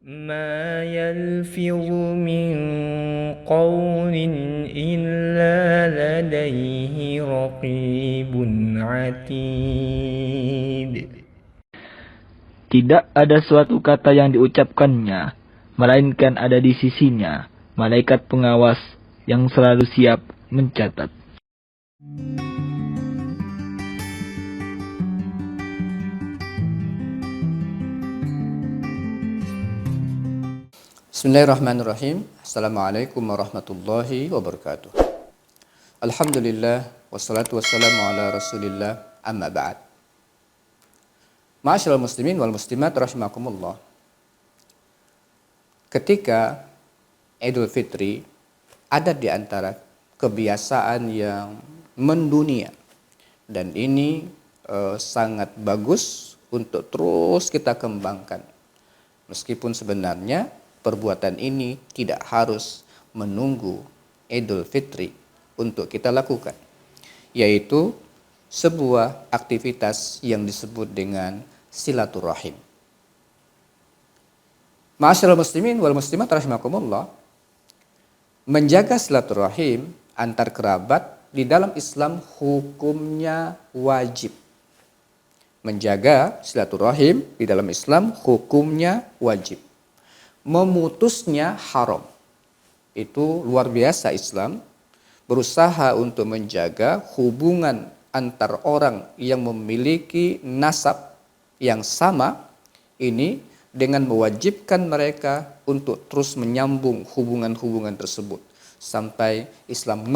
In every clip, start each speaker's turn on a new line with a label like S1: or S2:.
S1: ما يلفظ من قول إلا لديه رقيب عتيد.
S2: Tidak ada suatu kata yang diucapkannya, melainkan ada di sisinya malaikat pengawas yang selalu siap mencatat.
S3: Bismillahirrahmanirrahim. Assalamualaikum warahmatullahi wabarakatuh. Alhamdulillah wassalatu wassalamu ala Rasulillah amma ba'd. Ma'asyiral muslimin wal muslimat rahimakumullah. Ketika Idul Fitri ada di antara kebiasaan yang mendunia dan ini sangat bagus untuk terus kita kembangkan. Meskipun sebenarnya perbuatan ini tidak harus menunggu Idul Fitri untuk kita lakukan, yaitu sebuah aktivitas yang disebut dengan silaturahim. Ma'asyiral muslimin wal muslimat rahimakumullah, menjaga silaturahim antar kerabat di dalam Islam hukumnya wajib. Menjaga silaturahim di dalam Islam hukumnya wajib. Memutusnya haram. Itu luar biasa Islam berusaha untuk menjaga hubungan antar orang yang memiliki nasab yang sama ini dengan mewajibkan mereka untuk terus menyambung hubungan-hubungan tersebut sampai Islam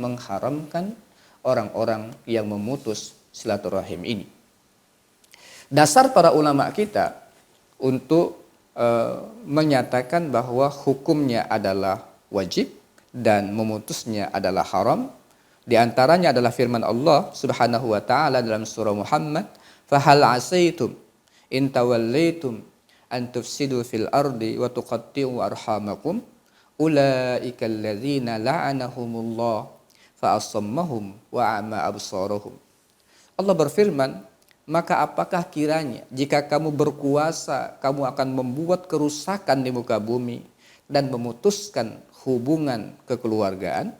S3: mengharamkan orang-orang yang memutus silaturahim ini. Dasar para ulama kita untuk menyatakan bahwa hukumnya adalah wajib dan memutusnya adalah haram. Di antaranya adalah firman Allah Subhanahu wa taala dalam surah Muhammad, "Fahal 'asaitum in tawallaitum an tufsidu fil ardi wa tuqatti'u arhamakum ulaika alladzina la'anahumullah fa asammahum wa a'ma absarahum." Allah berfirman, maka apakah kiranya jika kamu berkuasa, kamu akan membuat kerusakan di muka bumi dan memutuskan hubungan kekeluargaan?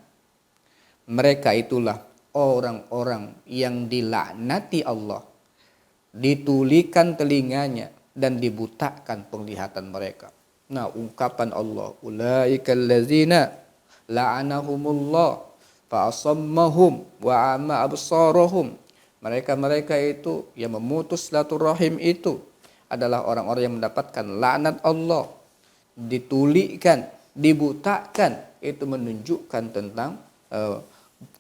S3: Mereka itulah orang-orang yang dilaknati Allah, ditulikan telinganya dan dibutakan penglihatan mereka. Nah, ungkapan Allah, ulaikal ladzina la'anahumullah fa asammahum wa a'ma absarahum. Mereka itu yang memutus silaturahim itu adalah orang-orang yang mendapatkan laknat Allah, ditulikan, dibutakan. Itu menunjukkan tentang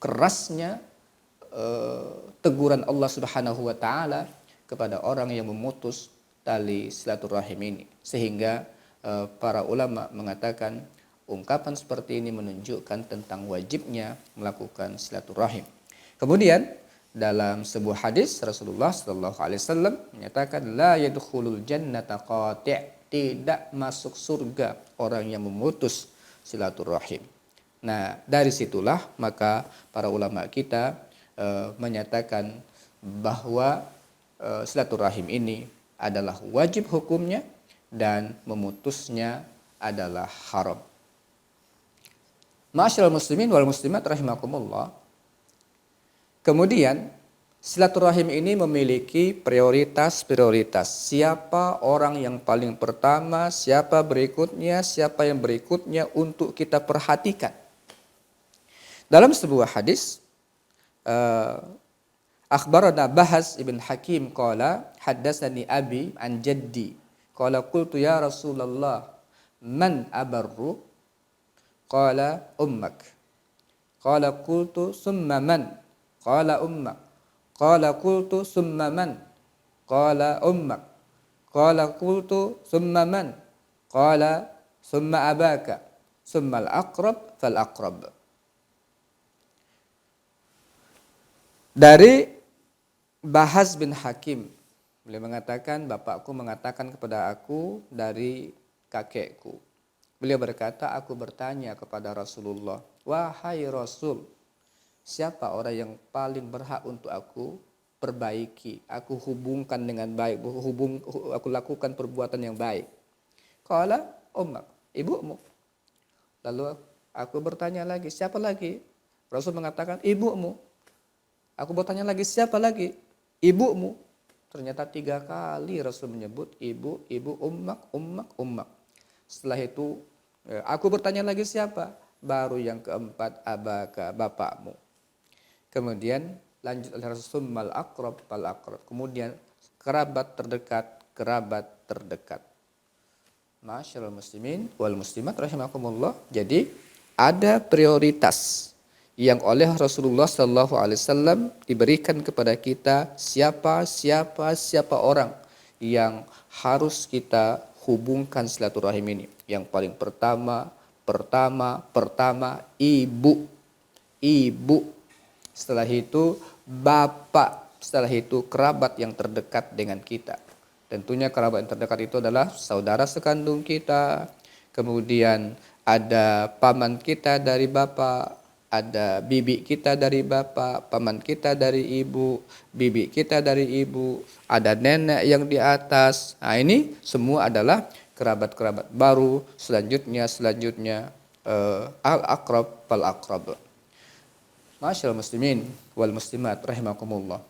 S3: kerasnya teguran Allah Subhanahu wa taala kepada orang yang memutus tali silaturahim ini. Sehingga para ulama mengatakan ungkapan seperti ini menunjukkan tentang wajibnya melakukan silaturahim. Kemudian dalam sebuah hadis Rasulullah sallallahu alaihi wasallam menyatakan la yadkhulul jannata qati', tidak masuk surga orang yang memutus silaturahim. Nah, dari situlah maka para ulama kita menyatakan bahwa silaturahim ini adalah wajib hukumnya dan memutusnya adalah haram. Ma'asyiral muslimin wal muslimat rahimakumullah. Kemudian silaturahim ini memiliki prioritas-prioritas. Siapa orang yang paling pertama, siapa yang berikutnya untuk kita perhatikan. Dalam sebuah hadis, akhbarana Bahz ibn Hakim qala haddatsani abi an jaddi qala qultu ya Rasulullah man abarru qala ummak qala qultu summa man qala ummak qala qultu summa man qala ummak qala qultu summa man qala summa abaka summa al-aqrab fal aqrab. Dari Bahz bin Hakim, beliau mengatakan, bapakku mengatakan kepada aku dari kakekku. Beliau berkata, aku bertanya kepada Rasulullah, wahai Rasul, siapa orang yang paling berhak untuk aku perbaiki, aku hubungkan dengan baik, aku lakukan perbuatan yang baik. Qala ummak, ibumu. Lalu aku bertanya lagi, siapa lagi? Rasul mengatakan ibumu. Aku bertanya lagi, siapa lagi? Ibumu. Ternyata 3 kali Rasul menyebut ibu, ummak, ummak, ummak. Setelah itu aku bertanya lagi siapa? Baru yang keempat, abaka, bapakmu. Kemudian lanjut oleh Rasul mal aqrab fal aqrab. Kemudian kerabat terdekat. Masyaallah muslimin wal muslimat rahimakumullah. Jadi ada prioritas yang oleh Rasulullah Shallallahu Alaihi Wasallam diberikan kepada kita, siapa orang yang harus kita hubungkan silaturahim ini. Yang paling pertama ibu, setelah itu bapak, setelah itu kerabat yang terdekat dengan kita. Tentunya kerabat yang terdekat itu adalah saudara sekandung kita, kemudian ada paman kita dari bapak, ada bibi kita dari bapak, paman kita dari ibu, bibi kita dari ibu, ada nenek yang di atas. Nah, ini semua adalah kerabat-kerabat baru. Selanjutnya al-aqrab fal aqrab. Masyaallah muslimin wal muslimat rahimakumullah.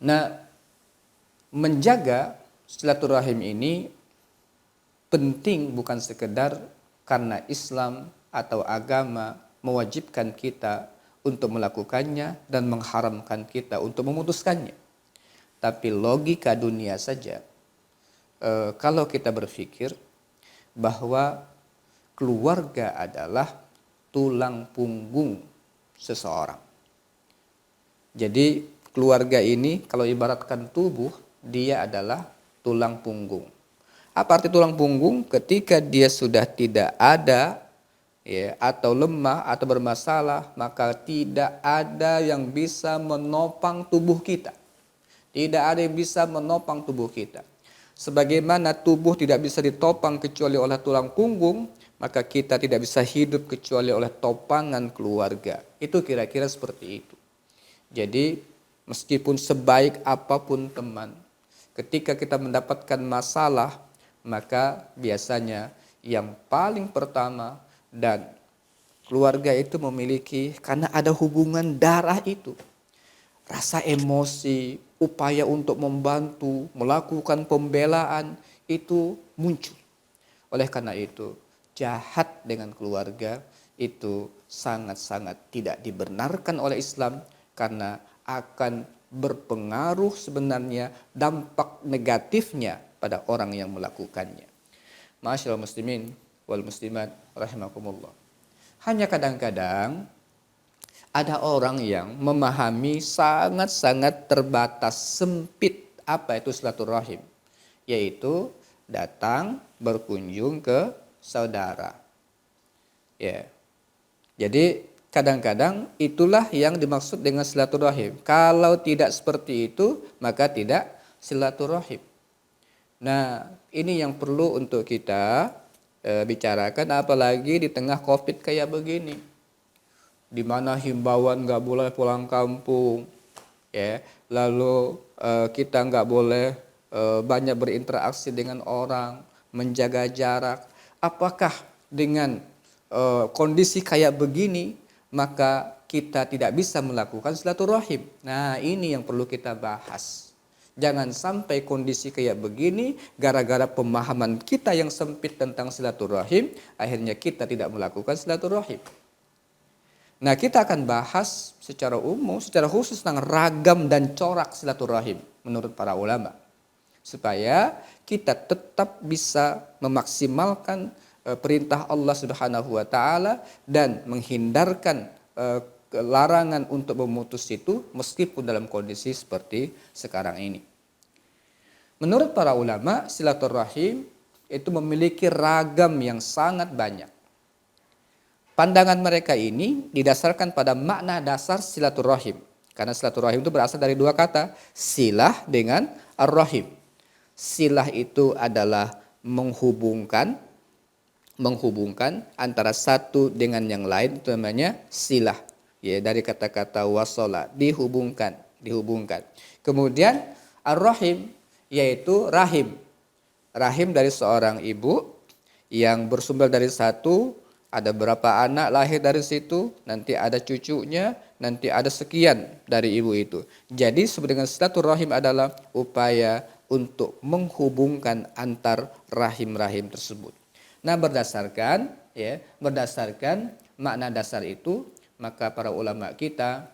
S3: Nah, menjaga silaturahim ini penting bukan sekedar karena Islam atau agama mewajibkan kita untuk melakukannya dan mengharamkan kita untuk memutuskannya. Tapi logika dunia saja, kalau kita berpikir bahwa keluarga adalah tulang punggung seseorang. Jadi keluarga ini kalau ibaratkan tubuh, dia adalah tulang punggung. Apa arti tulang punggung? Ketika dia sudah tidak ada, atau lemah atau bermasalah, maka tidak ada yang bisa menopang tubuh kita. Tidak ada yang bisa menopang tubuh kita. Sebagaimana tubuh tidak bisa ditopang kecuali oleh tulang punggung, maka kita tidak bisa hidup kecuali oleh topangan keluarga. Itu kira-kira seperti itu. Jadi meskipun sebaik apapun teman, ketika kita mendapatkan masalah, maka biasanya yang paling pertama dan keluarga itu memiliki, karena ada hubungan darah itu, rasa emosi, upaya untuk membantu, melakukan pembelaan itu muncul. Oleh karena itu, jahat dengan keluarga itu sangat-sangat tidak dibenarkan oleh Islam, karena akan berpengaruh sebenarnya dampak negatifnya pada orang yang melakukannya. Masyaallah muslimin wal muslimat rahimakumullah. Hanya kadang-kadang ada orang yang memahami sangat-sangat terbatas, sempit apa itu silaturahim, yaitu datang berkunjung ke saudara. Ya. Jadi kadang-kadang itulah yang dimaksud dengan silaturahim. Kalau tidak seperti itu, maka tidak silaturahim. Nah, ini yang perlu untuk kita bicarakan, apalagi di tengah COVID kayak begini, di mana himbauan nggak boleh pulang kampung, ya, lalu kita nggak boleh banyak berinteraksi dengan orang, menjaga jarak. Apakah dengan kondisi kayak begini maka kita tidak bisa melakukan silaturahim? Nah, ini yang perlu kita bahas. Jangan sampai kondisi kayak begini, gara-gara pemahaman kita yang sempit tentang silaturahim, akhirnya kita tidak melakukan silaturahim. Nah, kita akan bahas secara umum, secara khusus tentang ragam dan corak silaturahim menurut para ulama, supaya kita tetap bisa memaksimalkan perintah Allah Subhanahu wa taala dan menghindarkan larangan untuk memutus itu meskipun dalam kondisi seperti sekarang ini. Menurut para ulama, silaturahim itu memiliki ragam yang sangat banyak. Pandangan mereka ini didasarkan pada makna dasar silaturahim. Karena silaturahim itu berasal dari dua kata, silah dengan ar-rahim. Silah itu adalah menghubungkan antara satu dengan yang lain, itu namanya silah. Ya, dari kata-kata wasola, dihubungkan. dihubungkan. Kemudian ar-rahim yaitu rahim. Rahim dari seorang ibu yang bersumber dari satu, ada berapa anak lahir dari situ, nanti ada cucunya, nanti ada sekian dari ibu itu. Jadi dengan silaturahim adalah upaya untuk menghubungkan antar rahim-rahim tersebut. Nah, berdasarkan makna dasar itu, maka para ulama kita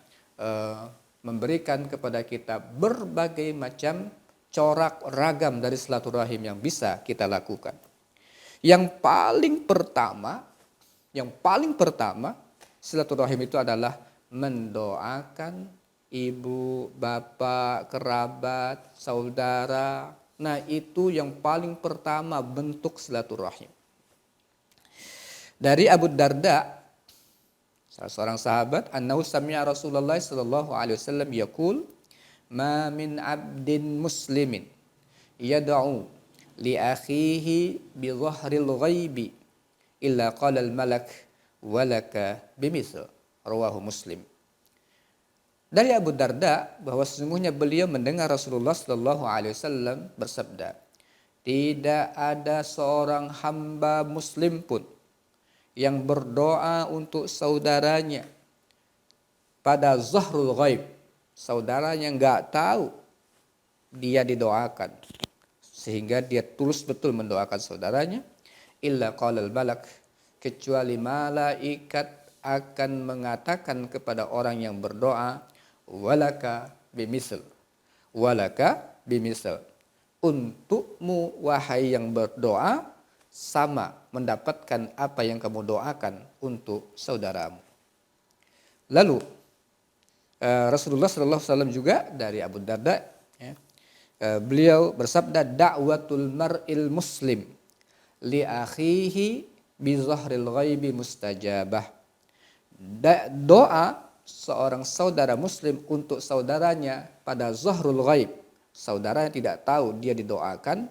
S3: memberikan kepada kita berbagai macam corak ragam dari silaturahim yang bisa kita lakukan. Yang paling pertama silaturahim itu adalah mendoakan ibu, bapak, kerabat, saudara. Nah, itu yang paling pertama bentuk silaturahim. Dari Abu Darda, salah seorang sahabat, annahu sami'a Rasulullah sallallahu alaihi wasallam yaqul, ma min abdin muslimin yad'u li akhihi bi dhahril ghaibi illa qala al malak walaka bimithl, rawahu Muslim. Dari Abu Darda bahwa sesungguhnya beliau mendengar Rasulullah sallallahu alaihi wasallam bersabda, tidak ada seorang hamba muslim pun yang berdoa untuk saudaranya pada zahrul ghaib, saudaranya nggak tahu dia didoakan, sehingga dia tulus betul mendoakan saudaranya, illa qalal malak, kecuali malaikat akan mengatakan kepada orang yang berdoa, walaka bimisl, untukmu wahai yang berdoa sama mendapatkan apa yang kamu doakan untuk saudaramu. Lalu Rasulullah SAW juga dari Abu Darda, beliau bersabda, da'watul mar'il muslim li akhihi bi zahril ghaibi mustajabah. Doa seorang saudara muslim untuk saudaranya pada zahrul ghaib, saudara yang tidak tahu dia didoakan,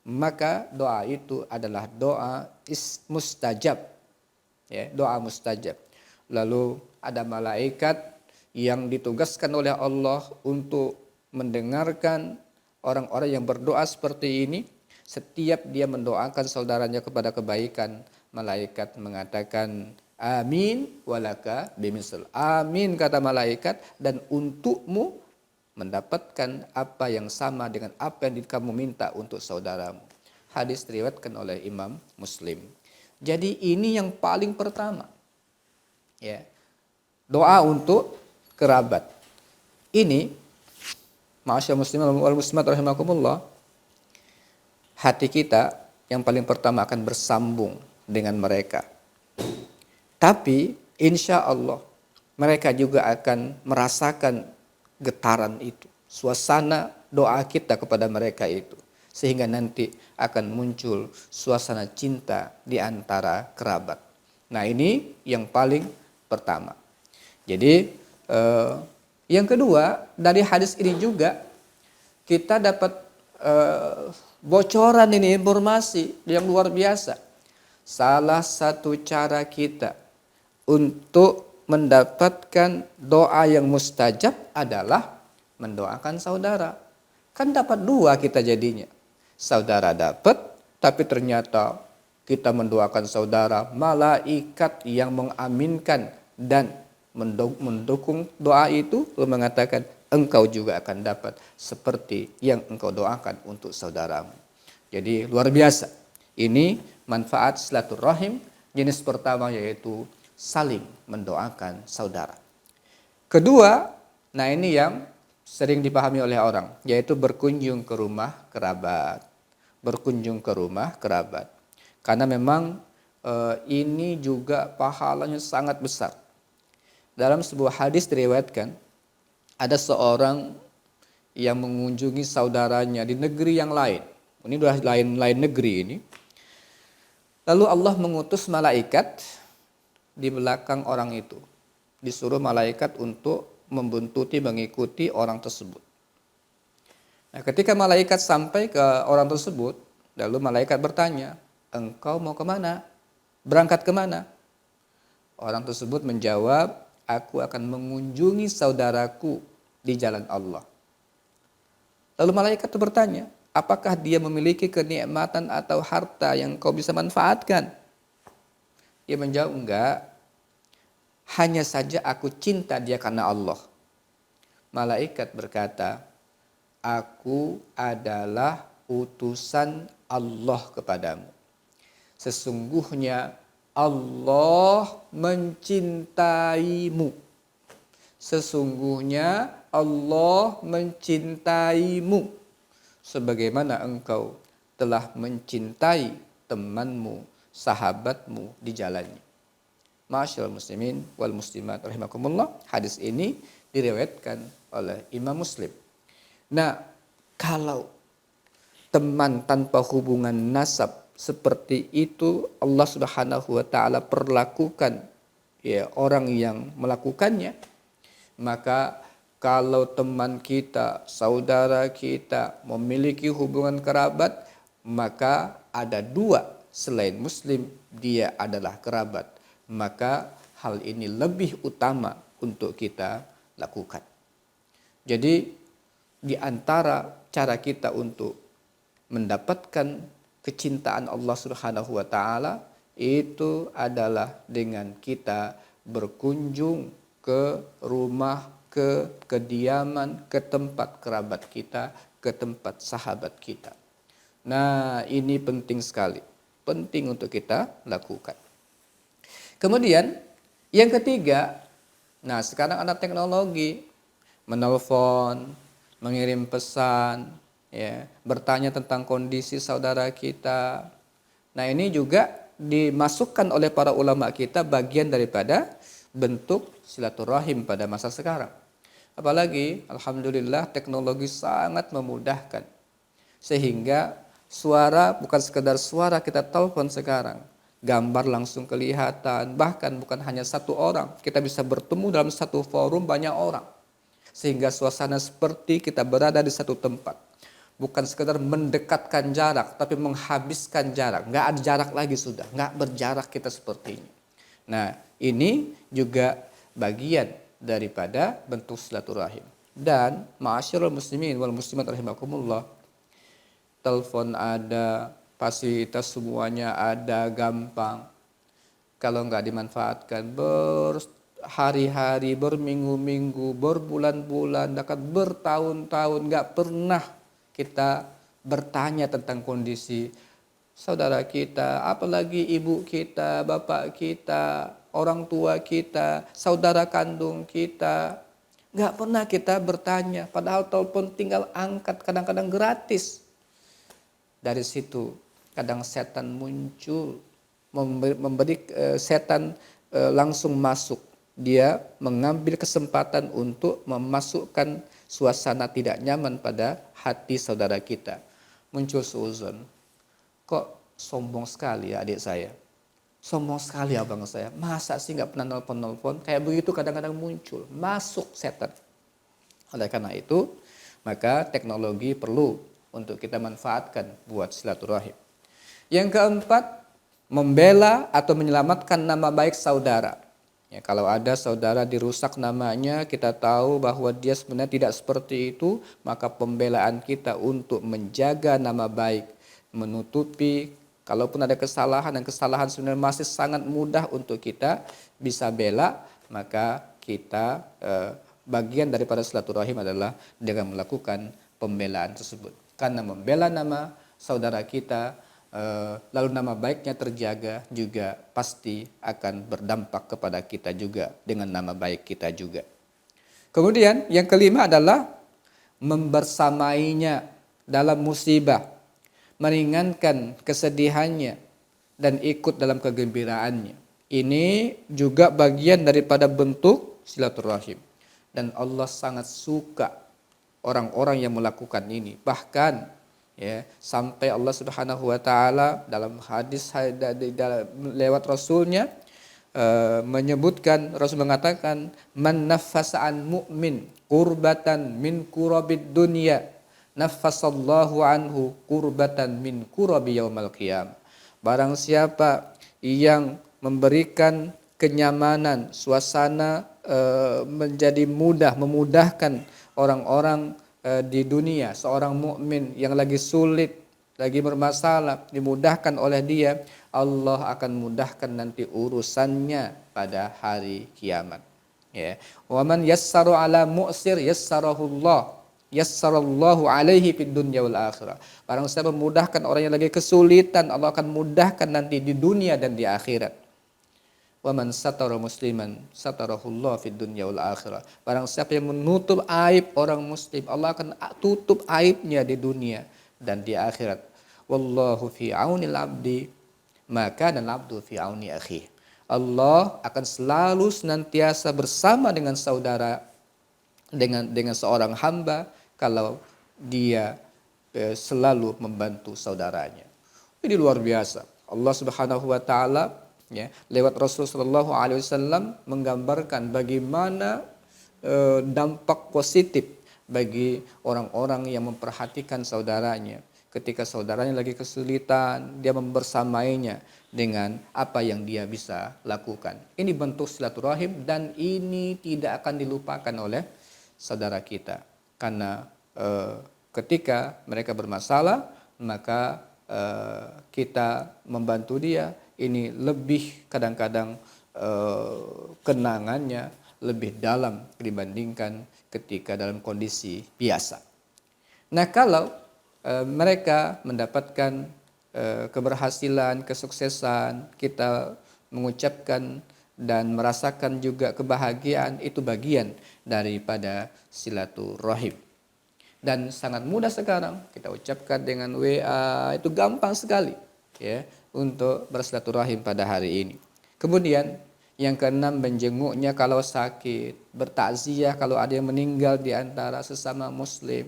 S3: maka doa itu adalah doa mustajab, doa mustajab. Lalu ada malaikat yang ditugaskan oleh Allah untuk mendengarkan orang-orang yang berdoa seperti ini. Setiap dia mendoakan saudaranya kepada kebaikan, malaikat mengatakan amin walaka bimisl, amin kata malaikat, dan untukmu mendapatkan apa yang sama dengan apa yang kamu minta untuk saudaramu. Hadis diriwayatkan oleh Imam Muslim. Jadi ini yang paling pertama, doa untuk kerabat. Ini, ma'asyar muslimin wal muslimat rahimakumullah, hati kita yang paling pertama akan bersambung dengan mereka. Tapi insya Allah mereka juga akan merasakan getaran itu, suasana doa kita kepada mereka itu, sehingga nanti akan muncul suasana cinta di antara kerabat. Nah, ini yang paling pertama. Jadi yang kedua, dari hadis ini juga kita dapat bocoran ini, informasi yang luar biasa. Salah satu cara kita untuk mendapatkan doa yang mustajab adalah mendoakan saudara. Kan dapat dua kita jadinya. Saudara dapat, tapi ternyata kita mendoakan saudara, malaikat yang mengaminkan dan mendukung doa itu, lalu mengatakan engkau juga akan dapat seperti yang engkau doakan untuk saudaramu. Jadi luar biasa. Ini manfaat silaturahim jenis pertama, yaitu saling mendoakan saudara. Kedua, nah ini yang sering dipahami oleh orang, yaitu berkunjung ke rumah kerabat. Berkunjung ke rumah kerabat. Karena memang ini juga pahalanya sangat besar. Dalam sebuah hadis diriwayatkan, ada seorang yang mengunjungi saudaranya di negeri yang lain. Ini sudah lain negeri ini. Lalu Allah mengutus malaikat di belakang orang itu. Disuruh malaikat untuk membuntuti, mengikuti orang tersebut. Nah, ketika malaikat sampai ke orang tersebut, lalu malaikat bertanya, engkau mau kemana? Berangkat kemana? Orang tersebut menjawab, aku akan mengunjungi saudaraku di jalan Allah. Lalu malaikat itu bertanya, apakah dia memiliki kenikmatan atau harta yang kau bisa manfaatkan? Dia menjawab, enggak. Hanya saja aku cinta dia karena Allah. Malaikat berkata, aku adalah utusan Allah kepadamu. Sesungguhnya Allah mencintaimu. Sesungguhnya Allah mencintaimu. Sebagaimana engkau telah mencintai temanmu, sahabatmu di jalannya. Ma'asyiral muslimin wal muslimat rahimakumullah. Hadis ini diriwayatkan oleh Imam Muslim. Nah, kalau teman tanpa hubungan nasab seperti itu Allah Subhanahu wa taala perlakukan ya orang yang melakukannya, maka kalau teman kita, saudara kita memiliki hubungan kerabat, maka ada dua selain muslim dia adalah kerabat, maka hal ini lebih utama untuk kita lakukan. Jadi di antara cara kita untuk mendapatkan kecintaan Allah Subhanahu wa taala itu adalah dengan kita berkunjung ke rumah, ke kediaman, ke tempat kerabat kita, ke tempat sahabat kita. Nah, ini penting sekali. Penting untuk kita lakukan. Kemudian yang ketiga, nah sekarang ada teknologi, menelpon, mengirim pesan, ya, bertanya tentang kondisi saudara kita. Nah, ini juga dimasukkan oleh para ulama kita bagian daripada bentuk silaturahim pada masa sekarang. Apalagi alhamdulillah teknologi sangat memudahkan. Sehingga suara bukan sekedar suara kita telepon sekarang, gambar langsung kelihatan, bahkan bukan hanya satu orang, kita bisa bertemu dalam satu forum banyak orang. Sehingga suasana seperti kita berada di satu tempat. Bukan sekedar mendekatkan jarak, tapi menghabiskan jarak. Nggak ada jarak lagi sudah, nggak berjarak kita seperti ini. Nah, ini juga bagian daripada bentuk silaturahim. Dan ma'asyiral muslimin wal muslimat rahimakumullah, telepon ada, fasilitas semuanya ada, gampang. Kalau nggak dimanfaatkan berhari-hari, berminggu-minggu, berbulan-bulan, bahkan bertahun-tahun nggak pernah kita bertanya tentang kondisi saudara kita, apalagi ibu kita, bapak kita, orang tua kita, saudara kandung kita. Nggak pernah kita bertanya, padahal telepon tinggal angkat, kadang-kadang gratis. Dari situ kadang setan muncul, setan langsung masuk. Dia mengambil kesempatan untuk memasukkan suasana tidak nyaman pada hati saudara kita. Muncul suuzon, kok sombong sekali ya adik saya, sombong sekali abang saya, masa sih nggak pernah nelpon-nelpon, kayak begitu kadang-kadang muncul, masuk setan. Oleh karena itu, maka teknologi perlu untuk kita manfaatkan buat silaturahim. Yang keempat, membela atau menyelamatkan nama baik saudara. Ya, kalau ada saudara dirusak namanya, kita tahu bahwa dia sebenarnya tidak seperti itu, maka pembelaan kita untuk menjaga nama baik, menutupi, kalaupun ada kesalahan, dan kesalahan sebenarnya masih sangat mudah untuk kita bisa bela, maka kita bagian daripada silaturahim adalah dengan melakukan pembelaan tersebut. Karena membela nama saudara kita, lalu nama baiknya terjaga, juga pasti akan berdampak kepada kita juga dengan nama baik kita juga. Kemudian yang kelima adalah membersamainya dalam musibah, meringankan kesedihannya dan ikut dalam kegembiraannya. Ini juga bagian daripada bentuk silaturahim. Dan Allah sangat suka orang-orang yang melakukan ini. Bahkan ya, sampai Allah Subhanahu wa taala dalam hadis lewat Rasulnya menyebutkan, Rasul mengatakan, man naffasa an mu'min kurbatan min kurabid dunya naffasallahu anhu kurbatan min kurabi yaumal qiyam. Barang siapa yang memberikan kenyamanan, suasana menjadi mudah, memudahkan orang-orang di dunia, seorang mukmin yang lagi sulit, lagi bermasalah, dimudahkan oleh dia, Allah akan mudahkan nanti urusannya pada hari kiamat. Ya. Wa man yassaru ala mu'sir yassarahullah. Yassarallahu alaihi fid dunya wal akhirah. Barang siapa memudahkan orang yang lagi kesulitan, Allah akan mudahkan nanti di dunia dan di akhirat. Wa man satara musliman satarahullah fid dunya wal akhirah. Barang siapa yang menutup aib orang muslim, Allah akan tutup aibnya di dunia dan di akhirat. Wallahu fi aunil abdi maka dan abdu fi auni akhi. Allah akan selalu senantiasa bersama dengan saudara, dengan seorang hamba kalau dia selalu membantu saudaranya. Ini luar biasa. Allah Subhanahu wa taala ya, lewat Rasulullah sallallahu alaihi wasallam menggambarkan bagaimana dampak positif bagi orang-orang yang memperhatikan saudaranya. Ketika saudaranya lagi kesulitan, dia membersamainya dengan apa yang dia bisa lakukan. Ini bentuk silaturahim dan ini tidak akan dilupakan oleh saudara kita. Karena ketika mereka bermasalah, maka kita membantu dia. Ini lebih kadang-kadang kenangannya lebih dalam dibandingkan ketika dalam kondisi biasa. Nah, kalau mereka mendapatkan keberhasilan, kesuksesan, kita mengucapkan dan merasakan juga kebahagiaan, itu bagian daripada silaturahim. Dan sangat mudah sekarang kita ucapkan dengan WA, itu gampang sekali ya untuk bersilaturahim pada hari ini. Kemudian yang keenam, menjenguknya kalau sakit, bertakziah kalau ada yang meninggal di antara sesama muslim.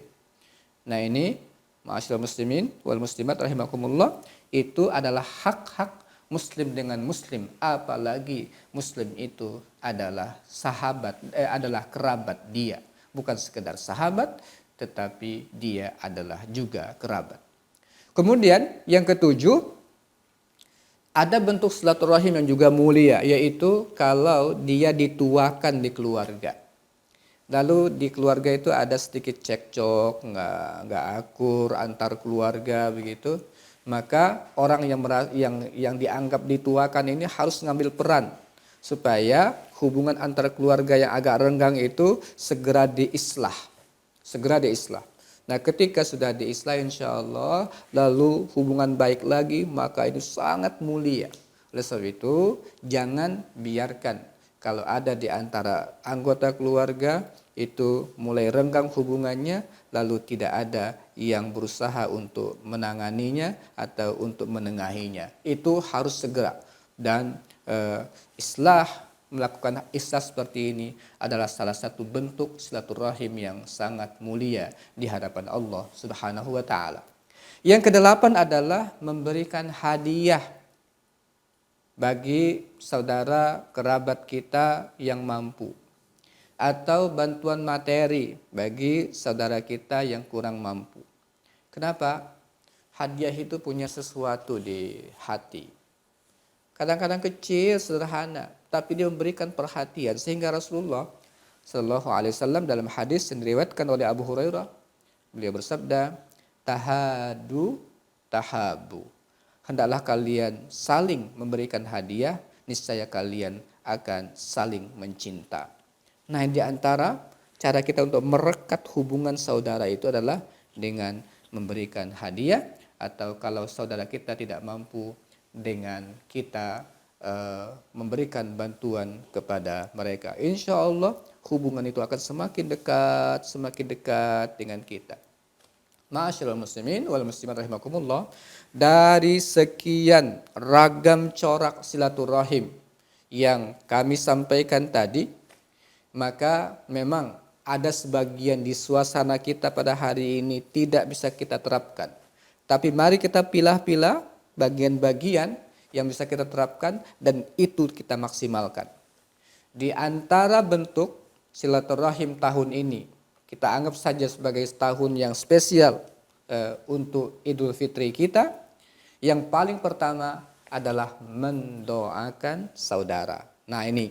S3: Nah, ini ma'asyiral muslimin wal muslimat rahimakumullah, itu adalah hak-hak muslim dengan muslim, apalagi muslim itu adalah sahabat, adalah kerabat dia, bukan sekedar sahabat tetapi dia adalah juga kerabat. Kemudian yang ketujuh, ada bentuk silaturahim yang juga mulia, yaitu kalau dia dituakan di keluarga. Lalu di keluarga itu ada sedikit cekcok, nggak akur antar keluarga begitu, maka orang yang dianggap dituakan ini harus ngambil peran supaya hubungan antar keluarga yang agak renggang itu segera diislah. Nah, ketika sudah diislah insya Allah, lalu hubungan baik lagi, maka itu sangat mulia. Oleh sebab itu, jangan biarkan kalau ada di antara anggota keluarga itu mulai renggang hubungannya, lalu tidak ada yang berusaha untuk menanganinya atau untuk menengahinya. Itu harus segera. Dan melakukan islah seperti ini adalah salah satu bentuk silaturahim yang sangat mulia di hadapan Allah Subhanahu wa taala. Yang kedelapan adalah memberikan hadiah bagi saudara kerabat kita yang mampu, atau bantuan materi bagi saudara kita yang kurang mampu. Kenapa? Hadiah itu punya sesuatu di hati. Kadang-kadang kecil, sederhana, tapi dia memberikan perhatian, sehingga Rasulullah Shallallahu Alaihi Wasallam dalam hadis yang diriwayatkan oleh Abu Hurairah, beliau bersabda, tahadu tahabu. Hendaklah kalian saling memberikan hadiah, niscaya kalian akan saling mencinta. Nah, di antara cara kita untuk merekat hubungan saudara itu adalah dengan memberikan hadiah, atau kalau saudara kita tidak mampu, dengan kita memberikan bantuan kepada mereka. Insya Allah hubungan itu akan semakin dekat dengan kita. Ma'asyiral muslimin wal muslimat rahimakumullah, dari sekian ragam corak silaturahim yang kami sampaikan tadi, maka memang ada sebagian di suasana kita pada hari ini tidak bisa kita terapkan. Tapi mari kita pilah-pilah bagian-bagian yang bisa kita terapkan dan itu kita maksimalkan. Di antara bentuk silaturahim tahun ini, kita anggap saja sebagai tahun yang spesial untuk Idul Fitri kita. Yang paling pertama adalah mendoakan saudara. Nah, ini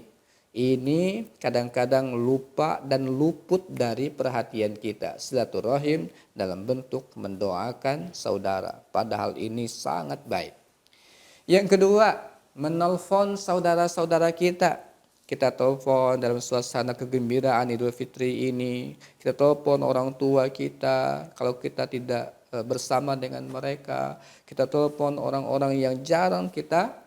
S3: Ini kadang-kadang lupa dan luput dari perhatian kita. Silaturahim dalam bentuk mendoakan saudara. Padahal ini sangat baik. Yang kedua, menelpon saudara-saudara kita. Kita telepon dalam suasana kegembiraan Idul Fitri ini. Kita telepon orang tua kita kalau kita tidak bersama dengan mereka. Kita telepon orang-orang yang jarang kita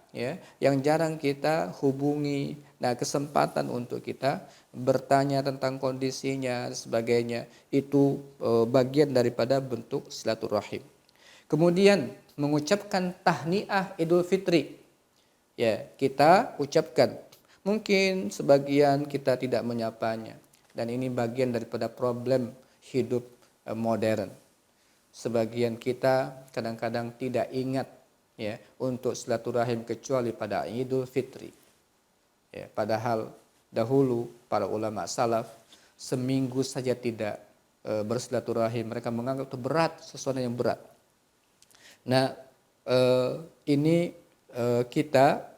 S3: hubungi. Nah, kesempatan untuk kita bertanya tentang kondisinya dan sebagainya itu bagian daripada bentuk silaturahim. Kemudian mengucapkan tahniah Idul Fitri. Ya, kita ucapkan. Mungkin sebagian kita tidak menyapanya dan ini bagian daripada problem hidup modern. Sebagian kita kadang-kadang tidak ingat untuk silaturahim kecuali pada Idul Fitri. Ya, padahal dahulu para ulama salaf seminggu saja tidak bersilaturahim, mereka menganggap itu berat, sesuatu yang berat. Nah, ini kita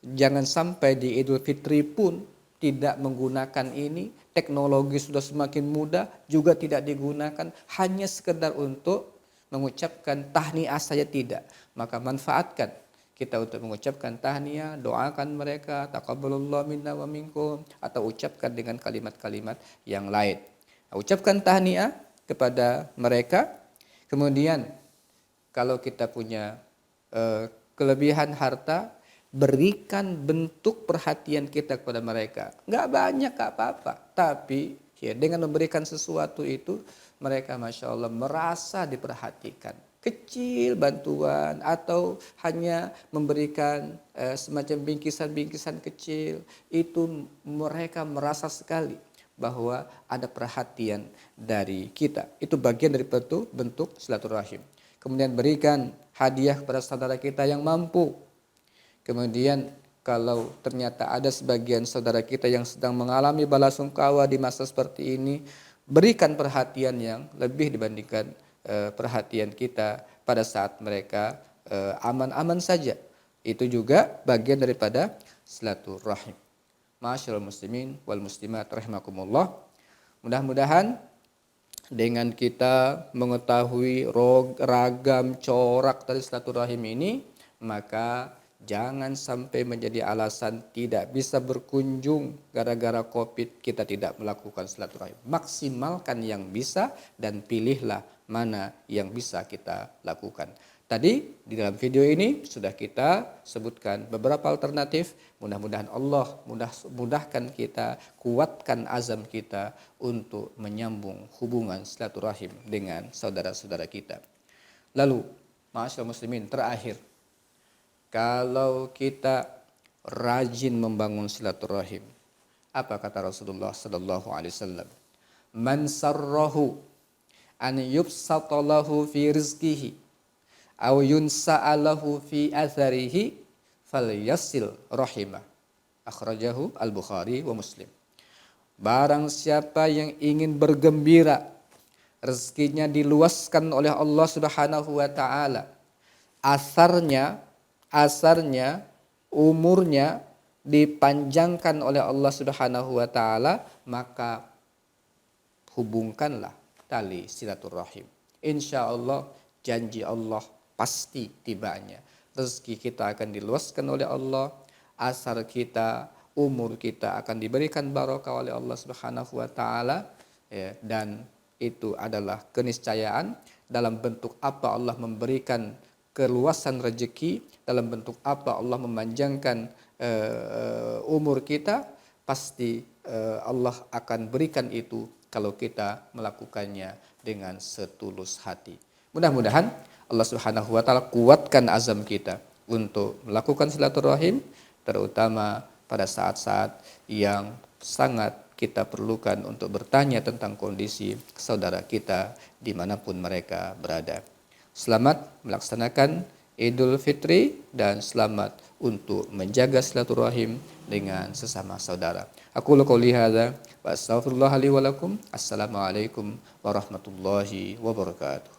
S3: jangan sampai di Idul Fitri pun tidak menggunakan ini. Teknologi sudah semakin mudah juga tidak digunakan, hanya sekedar untuk mengucapkan tahniah saja tidak. Maka manfaatkan kita untuk mengucapkan tahniah, doakan mereka, taqabbalallahu minna wa minkum, atau ucapkan dengan kalimat-kalimat yang lain. Ucapkan tahniah kepada mereka. Kemudian kalau kita punya kelebihan harta, berikan bentuk perhatian kita kepada mereka. Nggak banyak, nggak apa-apa. Tapi dengan memberikan sesuatu itu, mereka Masya Allah merasa diperhatikan. Kecil bantuan atau hanya memberikan semacam bingkisan-bingkisan kecil, itu mereka merasa sekali bahwa ada perhatian dari kita. Itu bagian dari bentuk silaturahim. Kemudian berikan hadiah kepada saudara kita yang mampu. Kemudian kalau ternyata ada sebagian saudara kita yang sedang mengalami balasungkawa di masa seperti ini, berikan perhatian yang lebih dibandingkan perhatian kita pada saat mereka aman-aman saja. Itu juga bagian daripada silaturahim. Ma'asyiral muslimin wal muslimat rahimakumullah. Mudah-mudahan dengan kita mengetahui ragam corak dari silaturahim ini, maka jangan sampai menjadi alasan tidak bisa berkunjung gara-gara Covid kita tidak melakukan silaturahim. Maksimalkan yang bisa dan pilihlah mana yang bisa kita lakukan. Tadi di dalam video ini sudah kita sebutkan beberapa alternatif. Mudah-mudahan Allah mudahkan kita, kuatkan azam kita untuk menyambung hubungan silaturahim dengan saudara-saudara kita. Lalu, ma'asyiral muslimin, terakhir, kalau kita rajin membangun silaturahim, apa kata Rasulullah sallallahu alaihi wasallam? Man sarrahu an yubsatalahu fi rizqihi aw yunsa'alahu fi atharihi falyasil rahimah. Akhrajahu Al-Bukhari wa Muslim. Barang siapa yang ingin bergembira, rezekinya diluaskan oleh Allah Subhanahu wa taala, asarnya, umurnya dipanjangkan oleh Allah Subhanahu wa taala, maka hubungkanlah tali silaturahim. Insya Allah, janji Allah pasti tibanya. Rezeki kita akan diluaskan oleh Allah, asar kita, umur kita akan diberikan barokah oleh Allah Subhanahu wa taala, dan itu adalah keniscayaan. Dalam bentuk apa Allah memberikan keluasan rezeki, dalam bentuk apa Allah memanjangkan umur kita, pasti Allah akan berikan itu kalau kita melakukannya dengan setulus hati. Mudah-mudahan Allah Subhanahu wa taala kuatkan azam kita untuk melakukan silaturahim, terutama pada saat-saat yang sangat kita perlukan untuk bertanya tentang kondisi saudara kita dimanapun mereka berada. Selamat melaksanakan Idul Fitri dan selamat untuk menjaga silaturahim dengan sesama saudara. Aku qouli hadza wa astaghfirullah li wa lakum. Assalamualaikum warahmatullahi wabarakatuh.